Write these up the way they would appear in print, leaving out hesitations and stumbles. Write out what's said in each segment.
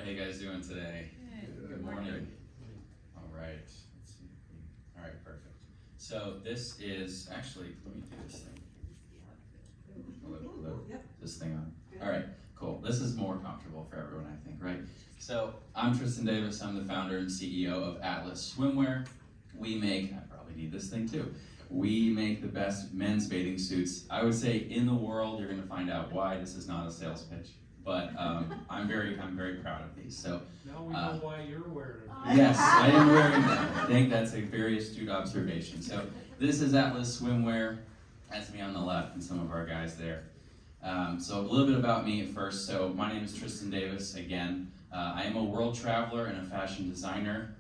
how you guys doing today? Good morning. All right, let's see. All right, perfect. So this is, actually, let me do this thing. This thing on. All right, cool. This is more comfortable for everyone, I think, right? So I'm Tristan Davis. I'm the founder and CEO of Atlas Swimwear. We make, I probably need this thing too. We make the best men's bathing suits. I would say in the world. You're going to find out why. This is not a sales pitch, but I'm very proud of these. So now we know why you're wearing it. Yes, I am wearing them. I think that's a very astute observation. So this is Atlas Swimwear. That's me on the left and some of our guys there. So a little bit about me at first. So my name is Tristan Davis. Again, I am a world traveler and a fashion designer,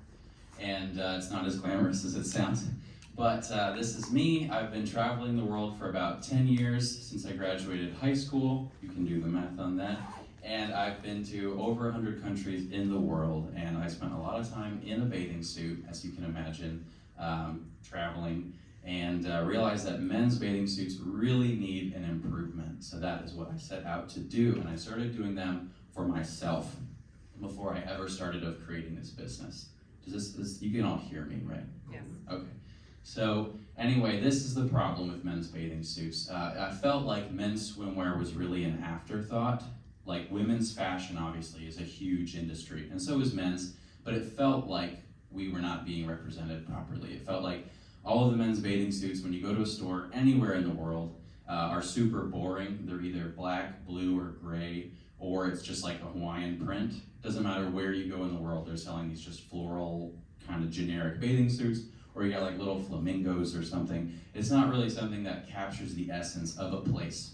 and it's not as glamorous as it sounds. But this is me. I've been traveling the world for about 10 years since I graduated high school. You can do the math on that. And I've been to over 100 countries in the world, and I spent a lot of time in a bathing suit, as you can imagine, traveling, and realized that men's bathing suits really need an improvement. So that is what I set out to do, and I started doing them for myself before I ever started of creating this business. Does this you can all hear me, right? Yes. Okay. So anyway, this is the problem with men's bathing suits. I felt like men's swimwear was really an afterthought. Like women's fashion obviously is a huge industry, and so is men's, but it felt like we were not being represented properly. It felt like all of the men's bathing suits, when you go to a store anywhere in the world, are super boring. They're either black, blue, or gray, or it's just like a Hawaiian print. Doesn't matter where you go in the world, they're selling these just floral kind of generic bathing suits, or you got like little flamingos or something. It's not really something that captures the essence of a place.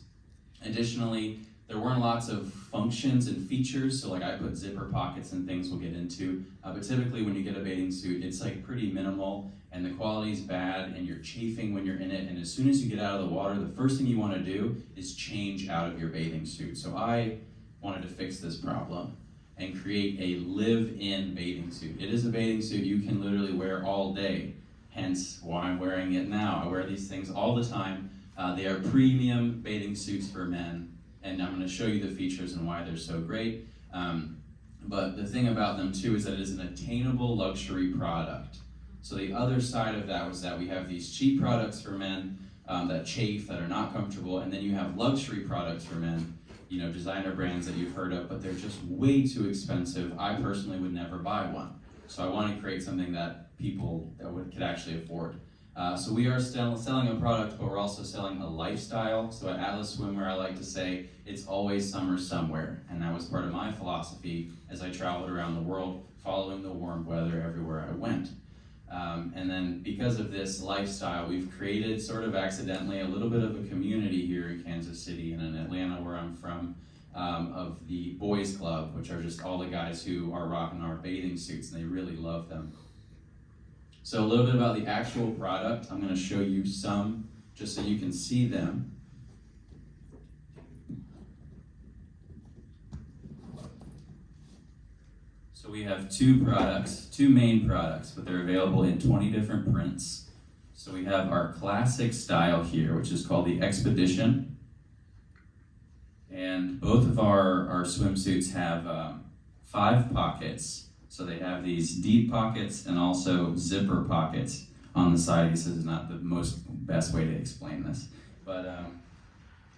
Additionally, there weren't lots of functions and features, so like I put zipper pockets and things we'll get into, but typically when you get a bathing suit, it's like pretty minimal, and the quality's bad, and you're chafing when you're in it, and as soon as you get out of the water, the first thing you want to do is change out of your bathing suit. So I wanted to fix this problem and create a live-in bathing suit. It is a bathing suit you can literally wear all day, hence why I'm wearing it now. I wear these things all the time. They are premium bathing suits for men, and I'm going to show you the features and why they're so great. But the thing about them too is that it is an attainable luxury product. So the other side of that was that we have these cheap products for men that chafe, that are not comfortable, and then you have luxury products for men, you know, designer brands that you've heard of, but they're just way too expensive. I personally would never buy one. So I want to create something that people could actually afford. So we are still selling a product, but we're also selling a lifestyle. So at Atlas Swimwear, I like to say, it's always summer somewhere. And that was part of my philosophy as I traveled around the world, following the warm weather everywhere I went. And then because of this lifestyle, we've created sort of accidentally a little bit of a community here in Kansas City and in Atlanta, where I'm from, of the boys club, which are just all the guys who are rocking our bathing suits, and they really love them. So a little bit about the actual product. I'm going to show you some just so you can see them. So we have two main products, but they're available in 20 different prints. So we have our classic style here, which is called the Expedition. And both of our swimsuits have 5 pockets. So they have these deep pockets and also zipper pockets on the side. This is not the best way to explain this. But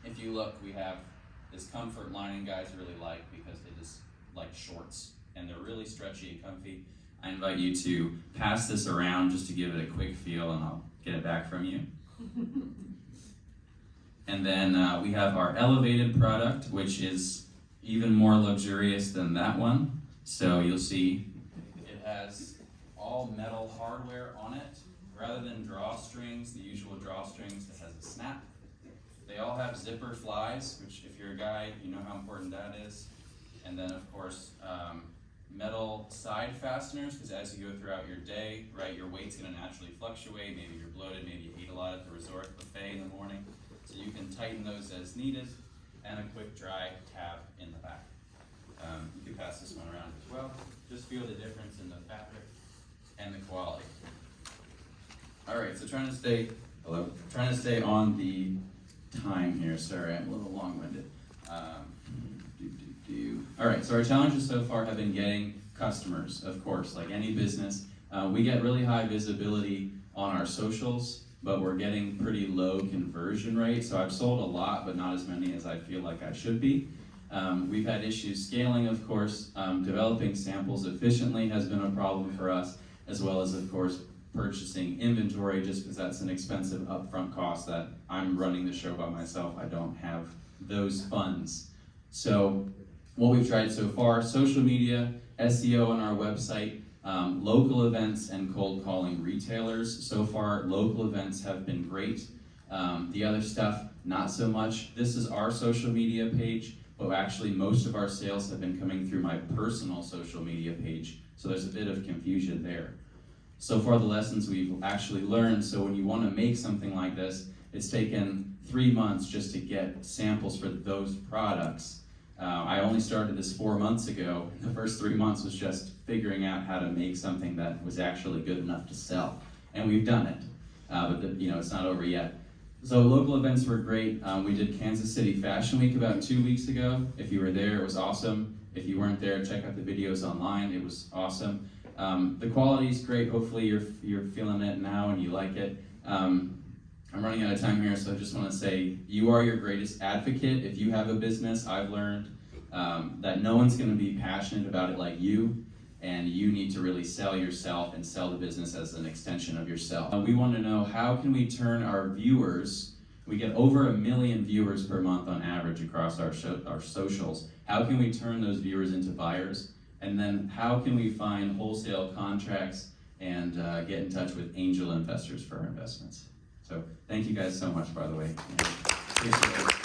if you look, we have this comfort lining guys really like because they just like shorts and they're really stretchy and comfy. I invite you to pass this around just to give it a quick feel, and I'll get it back from you. And then we have our elevated product, which is even more luxurious than that one. So you'll see it has all metal hardware on it. Rather than drawstrings, the usual drawstrings, it has a snap. They all have zipper flies, which if you're a guy, you know how important that is. And then of course, metal side fasteners, because as you go throughout your day, right, your weight's gonna naturally fluctuate. Maybe you're bloated, maybe you ate a lot at the resort buffet in the morning. So you can tighten those as needed, and a quick dry tab in the back. You can pass this one around as well. Just feel the difference in the fabric and the quality. All right, so trying to stay on the time here. Sorry, I'm a little long-winded. All right, so our challenges so far have been getting customers, of course, like any business. We get really high visibility on our socials, but we're getting pretty low conversion rate. So I've sold a lot, but not as many as I feel like I should be. We've had issues scaling, of course. Developing samples efficiently has been a problem for us, as well as, of course, purchasing inventory, just because that's an expensive upfront cost that I'm running the show by myself. I don't have those funds. So what we've tried so far, social media, SEO on our website, local events, and cold calling retailers. So far, local events have been great. The other stuff, not so much. This is our social media page, but actually most of our sales have been coming through my personal social media page. So there's a bit of confusion there. So far, the lessons we've actually learned, so when you want to make something like this, it's taken 3 months just to get samples for those products. I only started this 4 months ago. The first 3 months was just figuring out how to make something that was actually good enough to sell. And we've done it, but it's not over yet. So local events were great. We did Kansas City Fashion Week about 2 weeks ago. If you were there, it was awesome. If you weren't there, check out the videos online. It was awesome. The quality is great. Hopefully you're feeling it now and you like it. I'm running out of time here, so I just want to say you are your greatest advocate. If you have a business, I've learned that no one's going to be passionate about it like you, and you need to really sell yourself and sell the business as an extension of yourself. We want to know, how can we turn our viewers, we get over 1 million viewers per month on average across our socials, how can we turn those viewers into buyers? And then how can we find wholesale contracts and get in touch with angel investors for our investments? So thank you guys so much, by the way. Appreciate it.